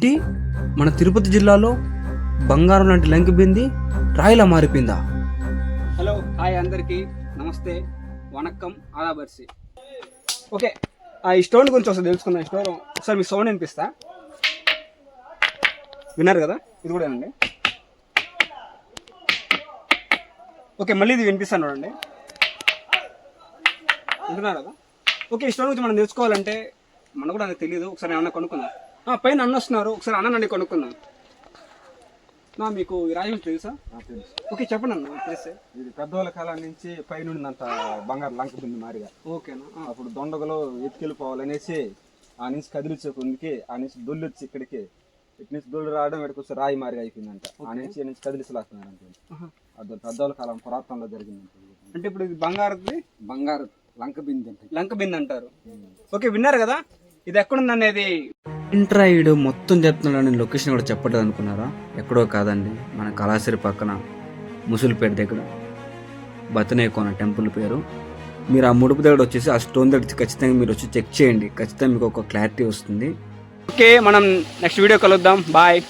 ఏంటి మన తిరుపతి జిల్లాలో బంగారం లాంటి లంకిబింది రాయిలా మారిపోయిందా? హలో హాయ్ అందరికీ నమస్తే వనక్కం ఆదాబర్సి. ఓకే, ఈ స్టోన్ గురించి ఒకసారి తెలుసుకుందాం. ఈ స్టోన్ ఒకసారి మీకు సౌండ్ వినిపిస్తా, విన్నారు కదా? ఇది కూడా అండి. ఓకే, మళ్ళీ ఇది వినిపిస్తాను చూడండి, వింటున్నారు కదా? ఓకే, ఈ స్టోన్ గురించి మనం తెలుసుకోవాలంటే మనకు కూడా నాకు తెలియదు. ఒకసారి ఏమన్నా కొనుక్కుందాం. పైన అన్న వస్తున్నారు, ఒకసారి అన్న నన్ను కొనుక్కుందాం. మీకు ఈ రాజమండ్రి తెలుసా? ఓకే, చెప్పండి అన్న. తెలిసే ఇది పెద్దవాళ్ళ కాలం నుంచి పైనుండి అంత బంగారు లంక బింది మారిగా. ఓకేనా? అప్పుడు దొండగలు ఎత్తుకెళ్ళిపోవాలనేసి ఆ నుంచి కదిలిచ్చే కొందికి ఆ నుంచి దొల్లి వచ్చి ఇక్కడికి ఇటు నుంచి దొల్లి రావడం ఇక్కడికి వచ్చి రాయి మారిగా అయిపోయిందంట. ఆ నుంచి కదిలిసలేస్తున్నారు అంటే అది పెద్దవాళ్ళ కాలం పురాతనలో జరిగిందంట. అంటే ఇప్పుడు ఇది బంగారు లంక బింది అంటే లంక బింది అంటారు. ఓకే, విన్నారు కదా? ఇది ఎక్కడుంది అనేది. ఇంట్రాయిడ్ మొత్తం చెప్తున్నాడు, లొకేషన్ కూడా చెప్పట్లేదు అనుకున్నారా? ఎక్కడో కాదండి, మన కళాశ్రీ పక్కన ముసులుపేట దగ్గర బతనేకోన టెంపుల్ పేరు. మీరు ఆ ముడుపు దగ్గర వచ్చేసి ఆ స్టోన్ దగ్గర ఖచ్చితంగా మీరు వచ్చి చెక్ చేయండి, ఖచ్చితంగా మీకు ఒక క్లారిటీ వస్తుంది. ఓకే, మనం నెక్స్ట్ వీడియో కలుద్దాం. బాయ్.